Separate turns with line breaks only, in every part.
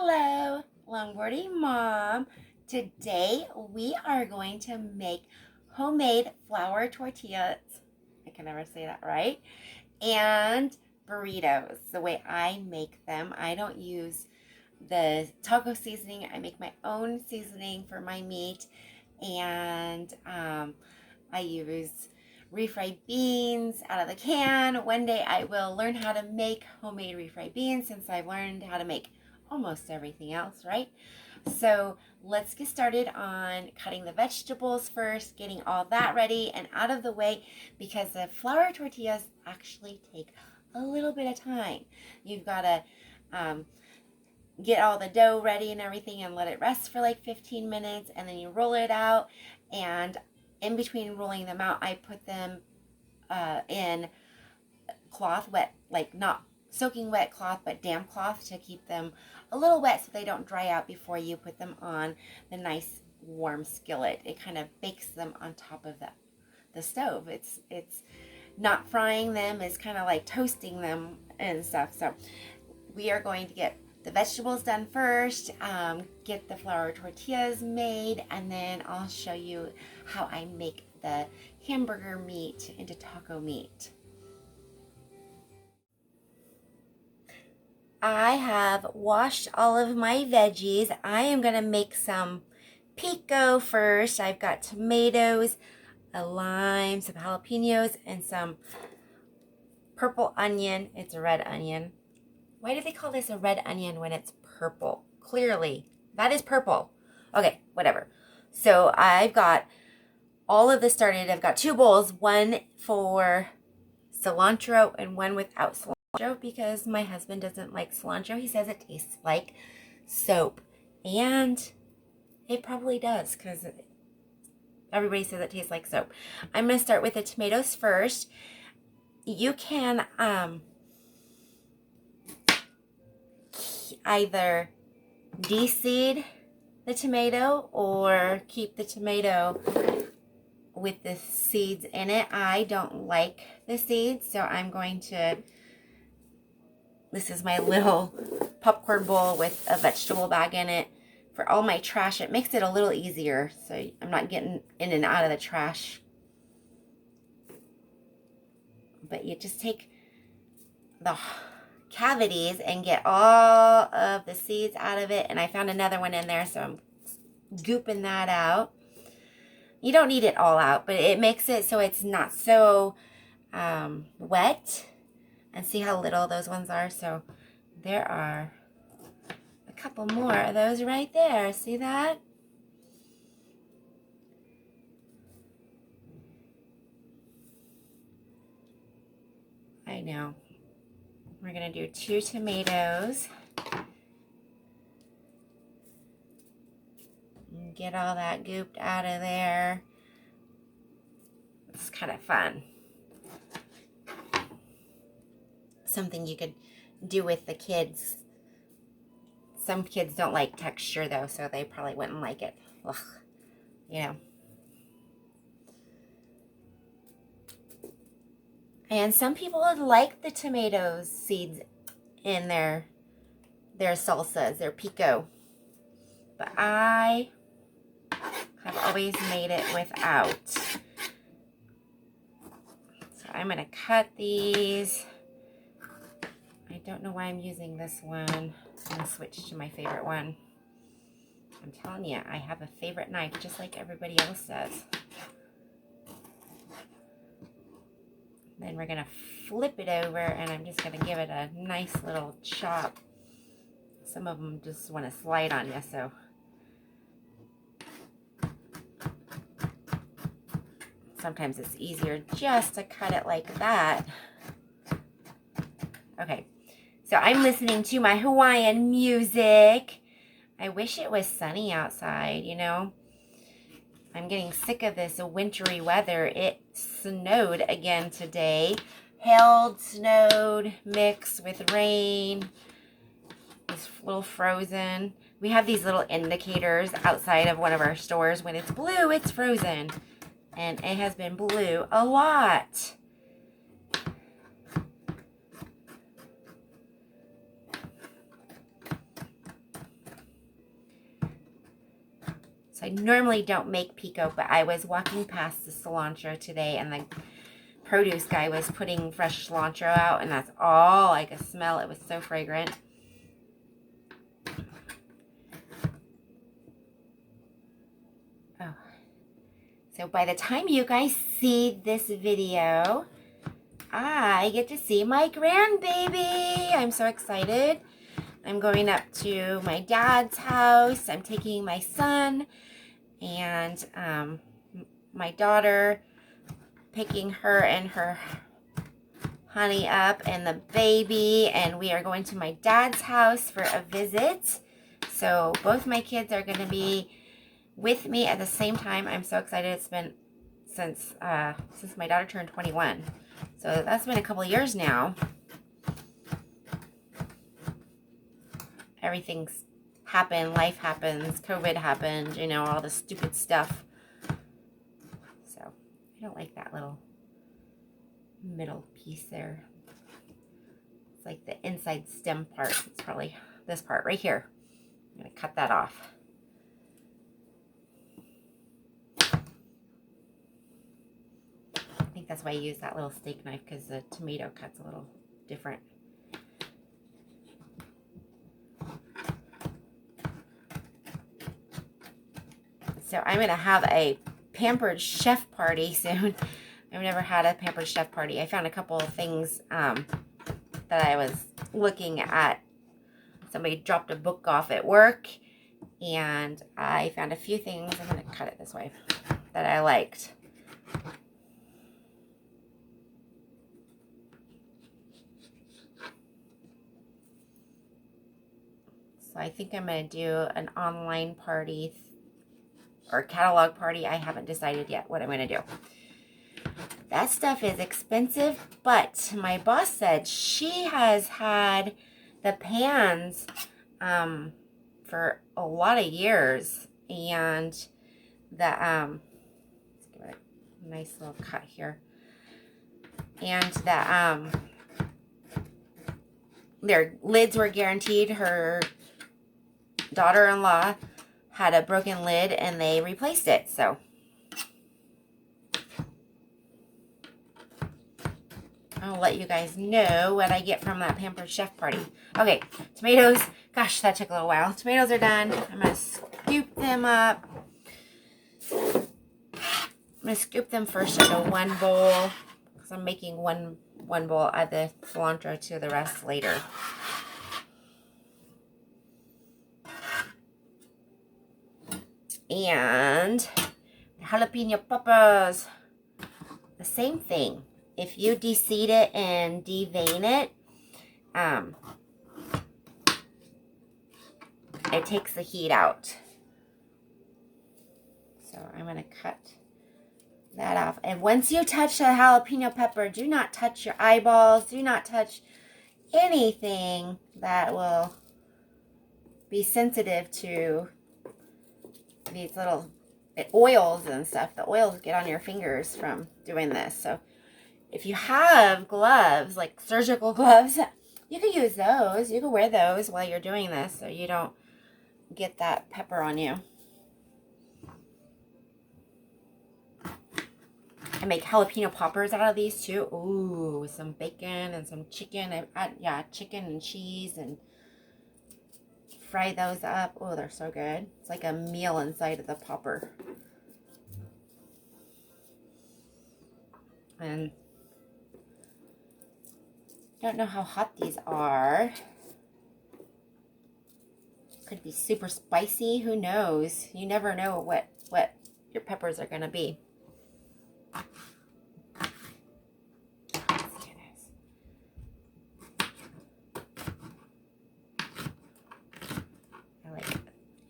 Hello, longboarding mom. Today we are going to make homemade flour tortillas. I can never say that right. And burritos. The way I make them, I don't use the taco seasoning. I make my own seasoning for my meat, and I use refried beans out of the can. One day I will learn how to make homemade refried beans since I've learned how to make almost everything else, right? So let's get started on cutting the vegetables first, getting all that ready and out of the way, because the flour tortillas actually take a little bit of time. You've got to get all the dough ready and everything and let it rest for like 15 minutes, and then you roll it out. And in between rolling them out, I put them in cloth, wet, like not soaking wet cloth, but damp cloth to keep them a little wet so they don't dry out before you put them on the nice warm skillet. It kind of bakes them on top of the stove. It's not frying them, it's kind of like toasting them and stuff. So we are going to get the vegetables done first, get the flour tortillas made, and then I'll show you how I make the hamburger meat into taco meat. I have washed all of my veggies. I am going to make some pico first. I've got tomatoes, a lime, some jalapenos, and some purple onion. It's a red onion. Why do they call this a red onion when it's purple? Clearly, that is purple. Okay, whatever. So I've got all of this started. I've got two bowls, one for cilantro and one without cilantro, because my husband doesn't like cilantro. He says it tastes like soap, and it probably does, because everybody says it tastes like soap. I'm going to start with the tomatoes first. You can either de-seed the tomato or keep the tomato with the seeds in it. I don't like the seeds, so I'm going to, this is my little popcorn bowl with a vegetable bag in it for all my trash. It makes it a little easier, so I'm not getting in and out of the trash. But you just take the cavities and get all of the seeds out of it, and I found another one in there, so I'm gooping that out. You don't need it all out, but it makes it so it's not so wet. And see how little those ones are? So there are a couple more of those right there. See that? I know. We're going to do 2 tomatoes. And get all that gooped out of there. It's kind of fun. Something you could do with the kids. Some kids don't like texture though, so they probably wouldn't like it. Ugh, you know. And some people would like the tomato seeds in their salsas, their pico. But I have always made it without. So I'm going to cut these. I don't know why I'm using this one. I'm going to switch to my favorite one. I'm telling you, I have a favorite knife just like everybody else does. Then we're going to flip it over, and I'm just going to give it a nice little chop. Some of them just want to slide on you, so. Sometimes it's easier just to cut it like that. Okay, so I'm listening to my Hawaiian music. I wish it was sunny outside, you know. I'm getting sick of this wintry weather. It snowed again today. Hailed, snowed, mixed with rain. It's a little frozen. We have these little indicators outside of one of our stores. When it's blue, it's frozen. And it has been blue a lot. So I normally don't make pico, but I was walking past the cilantro today, and the produce guy was putting fresh cilantro out, and that's all I could smell. It was so fragrant. Oh. So by the time you guys see this video, I get to see my grandbaby. I'm so excited. I'm going up to my dad's house. I'm taking my son and my daughter, picking her and her honey up and the baby, and we are going to my dad's house for a visit. So both my kids are going to be with me at the same time. I'm so excited. It's been since my daughter turned 21. So that's been a couple of years now. Everything's happened, life happens, COVID happened, you know, all the stupid stuff. So I don't like that little middle piece there. It's like the inside stem part. It's probably this part right here. I'm going to cut that off. I think that's why I use that little steak knife, because the tomato cut's a little different. So I'm going to have a Pampered Chef party soon. I've never had a Pampered Chef party. I found a couple of things that I was looking at. Somebody dropped a book off at work, and I found a few things. I'm going to cut it this way that I liked. So I think I'm going to do an online party or catalog party. I haven't decided yet what I'm going to do. That stuff is expensive, but my boss said she has had the pans for a lot of years, and the let's give it a nice little cut here, and the their lids were guaranteed. Her daughter-in-law had a broken lid and they replaced it. So I'll let you guys know what I get from that Pampered Chef party. Okay, tomatoes. Gosh, that took a little while. Tomatoes are done. I'm going to scoop them up. I'm going to scoop them first into one bowl, because I'm making one bowl, add the cilantro to the rest later. And jalapeno peppers, the same thing. If you deseed it and devein it, it takes the heat out. So I'm going to cut that off. And once you touch the jalapeno pepper, do not touch your eyeballs. Do not touch anything that will be sensitive to these little oils and stuff. The oils get on your fingers from doing this. So if you have gloves, like surgical gloves, you can use those. You can wear those while you're doing this so you don't get that pepper on you. I make jalapeno poppers out of these too. Ooh, with some bacon and some chicken. Chicken and cheese, and fry those up. Oh, they're so good. It's like a meal inside of the popper. And don't know how hot these are. Could be super spicy. Who knows? You never know what your peppers are going to be.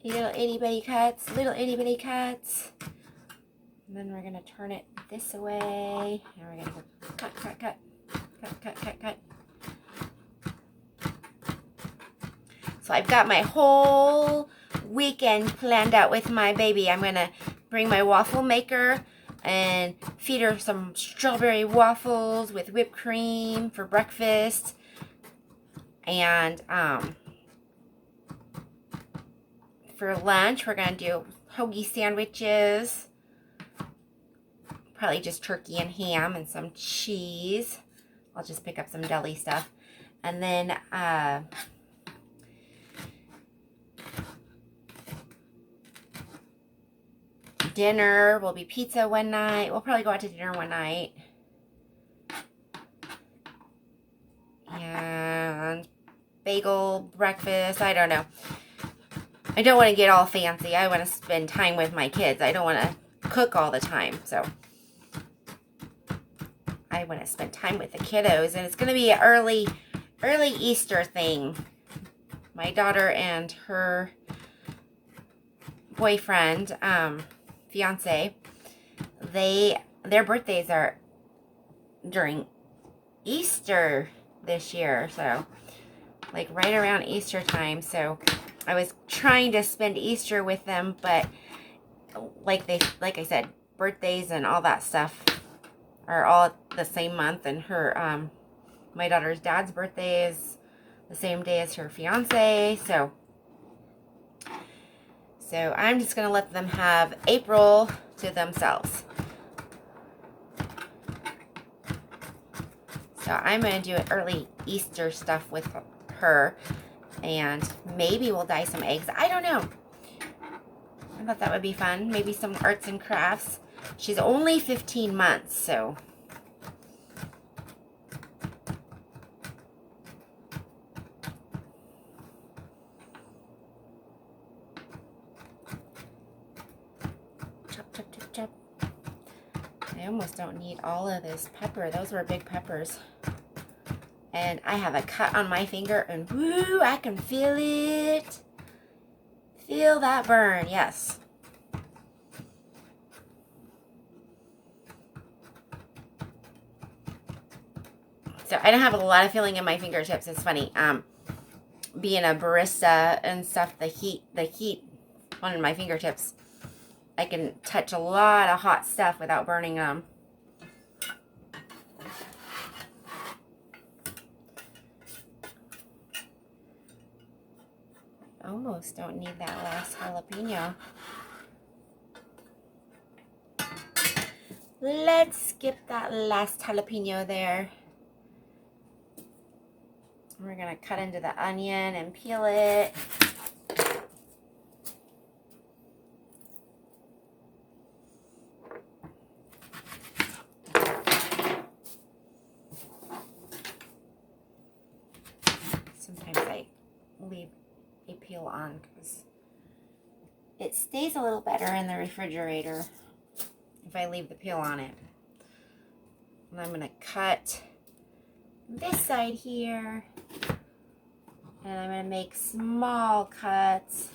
Little itty bitty cuts, little itty bitty cuts. And then we're gonna turn it this way. And we're gonna go cut, cut, cut, cut, cut, cut, cut. So I've got my whole weekend planned out with my baby. I'm gonna bring my waffle maker and feed her some strawberry waffles with whipped cream for breakfast. And for lunch, we're going to do hoagie sandwiches. Probably just turkey and ham and some cheese. I'll just pick up some deli stuff. And then dinner will be pizza one night. We'll probably go out to dinner one night. And bagel breakfast. I don't know. I don't want to get all fancy. I want to spend time with my kids. I don't want to cook all the time. So I want to spend time with the kiddos. And it's going to be an early Easter thing. My daughter and her boyfriend, fiance, their birthdays are during Easter this year. So like right around Easter time. So I was trying to spend Easter with them, but like I said, birthdays and all that stuff are all the same month, and her my daughter's dad's birthday is the same day as her fiance, so I'm just gonna let them have April to themselves. So I'm gonna do early Easter stuff with her, and maybe we'll dye some eggs. I don't know. I thought that would be fun. Maybe some arts and crafts. She's only 15 months, so chop, chop, chop, chop. I almost don't need all of this pepper. Those were big peppers. And I have a cut on my finger, and woo, I can feel it. Feel that burn, yes. So I don't have a lot of feeling in my fingertips. It's funny. Being a barista and stuff, the heat on my fingertips, I can touch a lot of hot stuff without burning them. Almost don't need that last jalapeno. Let's skip that last jalapeno there. We're going to cut into the onion and peel it. Sometimes I leave a peel on because it stays a little better in the refrigerator if I leave the peel on it. And I'm going to cut this side here, and I'm going to make small cuts.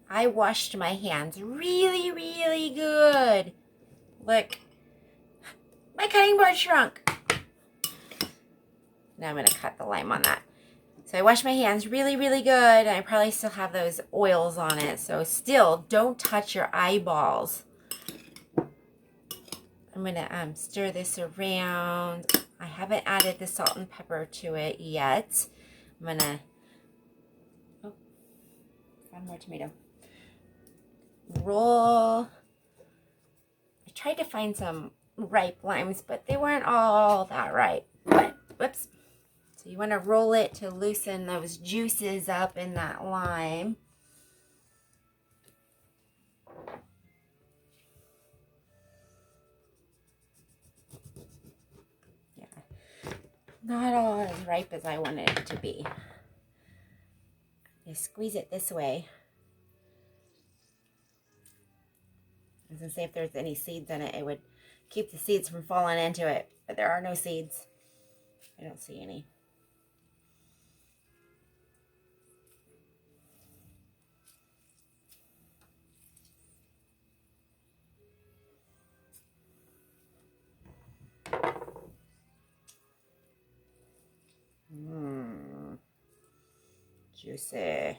I washed my hands really, really good. Look, my cutting board shrunk. Now I'm going to cut the lime on that. So I washed my hands really, really good. And I probably still have those oils on it. So still, don't touch your eyeballs. I'm going to stir this around. I haven't added the salt and pepper to it yet. I'm gonna, oh, found more tomato. Roll. I tried to find some ripe limes, but they weren't all that ripe. But, whoops. So you want to roll it to loosen those juices up in that lime. Yeah, not all as ripe as I wanted it to be. You squeeze it this way. I was going to say if there's any seeds in it, it would keep the seeds from falling into it. But there are no seeds. I don't see any. Juicy. I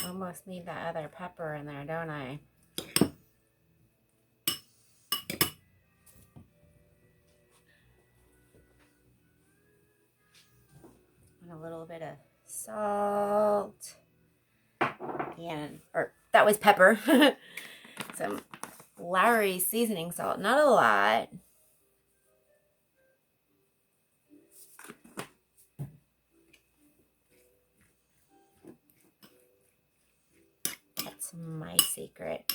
almost need that other pepper in there, don't I? And a little bit of salt. And, or that was pepper. Some Lowry seasoning salt. Not a lot. That's my secret.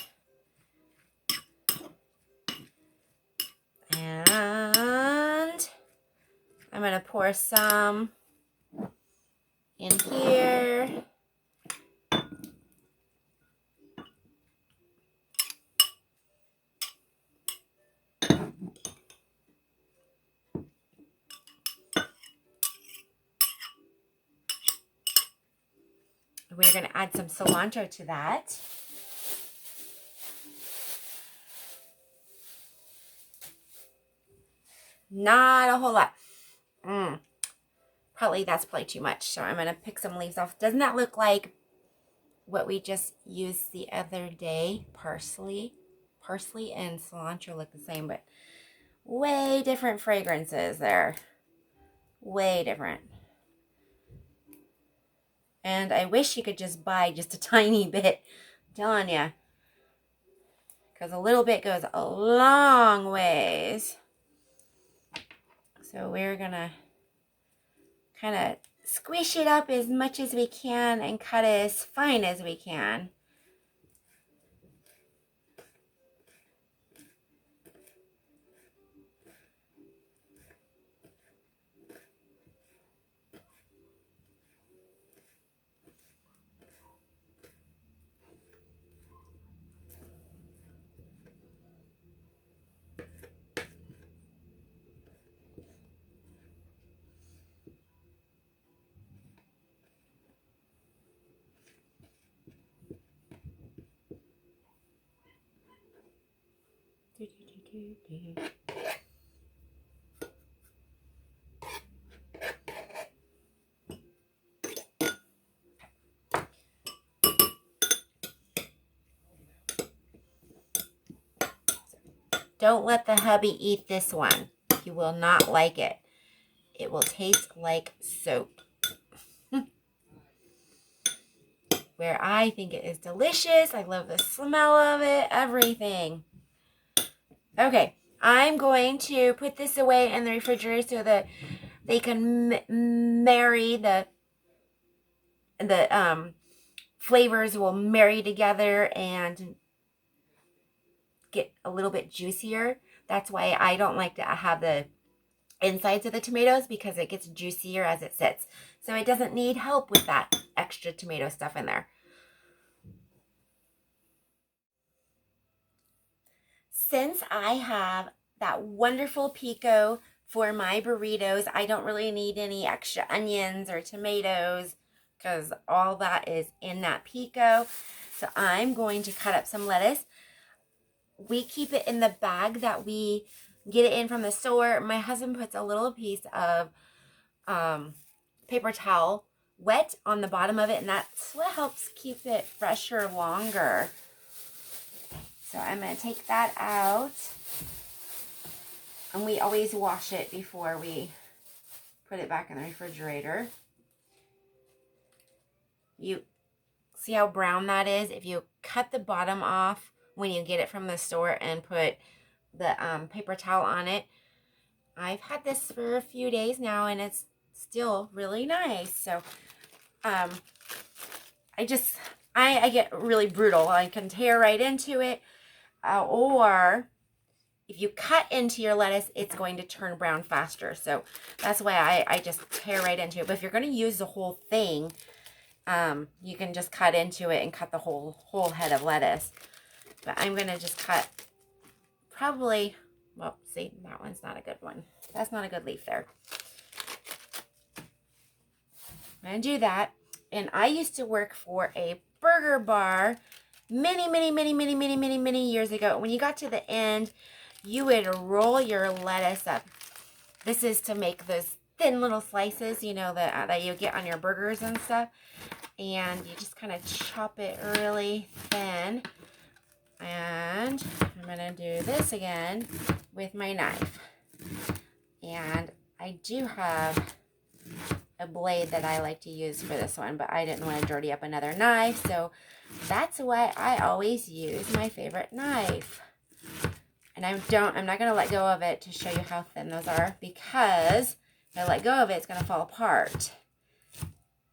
And I'm going to pour some in here. We're going to add some cilantro to that. Not a whole lot. That's probably too much. So I'm going to pick some leaves off. Doesn't that look like what we just used the other day? Parsley. Parsley and cilantro look the same, but way different fragrances there. Way different. And I wish you could just buy just a tiny bit. I'm telling you. Because a little bit goes a long ways. So we're going to kind of squish it up as much as we can and cut it as fine as we can. Don't let the hubby eat this one. He will not like it. It will taste like soap. Where I think it is delicious. I love the smell of it, everything. Okay, I'm going to put this away in the refrigerator so that they can marry the flavors will marry together and get a little bit juicier. That's why I don't like to have the insides of the tomatoes, because it gets juicier as it sits. So it doesn't need help with that extra tomato stuff in there. Since I have that wonderful pico for my burritos, I don't really need any extra onions or tomatoes because all that is in that pico. So I'm going to cut up some lettuce. We keep it in the bag that we get it in from the store. My husband puts a little piece of paper towel wet on the bottom of it, and that's what helps keep it fresher longer. So I'm going to take that out. And we always wash it before we put it back in the refrigerator. You see how brown that is? If you cut the bottom off when you get it from the store and put the paper towel on it, I've had this for a few days now and it's still really nice. So I get really brutal. I can tear right into it. Or if you cut into your lettuce, it's going to turn brown faster. So that's why I just tear right into it. But if you're going to use the whole thing, you can just cut into it and cut the whole head of lettuce. But I'm going to just cut probably, well, see, that one's not a good one. That's not a good leaf there. I'm going to do that. And I used to work for a burger bar many years ago. When you got to the end, you would roll your lettuce up. This is to make those thin little slices, you know, that you get on your burgers and stuff. And you just kind of chop it really thin. And I'm going to do this again with my knife. And I do have a blade that I like to use for this one, but I didn't want to dirty up another knife, so that's why I always use my favorite knife. And I'm not going to let go of it to show you how thin those are, because if I let go of it, it's going to fall apart.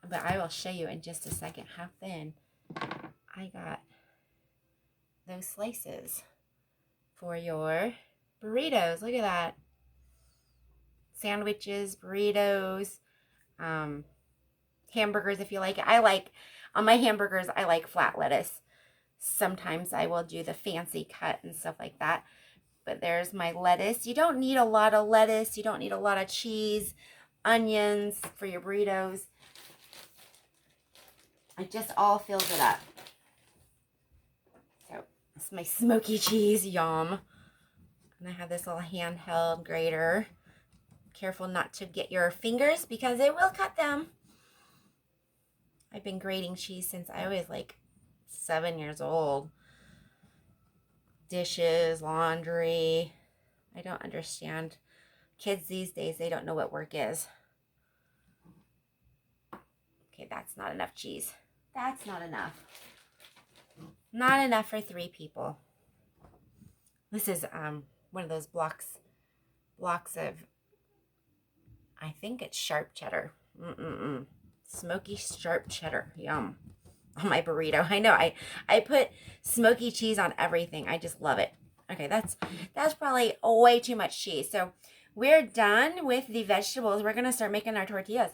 But I will show you in just a second how thin I got those slices for your burritos. Look at that. Sandwiches, burritos, hamburgers if you like it. On my hamburgers, I like flat lettuce. Sometimes I will do the fancy cut and stuff like that. But there's my lettuce. You don't need a lot of lettuce. You don't need a lot of cheese, onions for your burritos. It just all fills it up. So it's my smoky cheese, yum. And I have this little handheld grater. Careful not to get your fingers because it will cut them. I've been grating cheese since I was like 7 years old. Dishes, laundry. I don't understand. Kids these days, they don't know what work is. Okay, that's not enough cheese. That's not enough. Not enough for 3 people. This is one of those blocks of, I think it's sharp cheddar. Smoky sharp cheddar. Yum. On my burrito. I know. I put smoky cheese on everything. I just love it. Okay, that's probably way too much cheese. So we're done with the vegetables. We're going to start making our tortillas.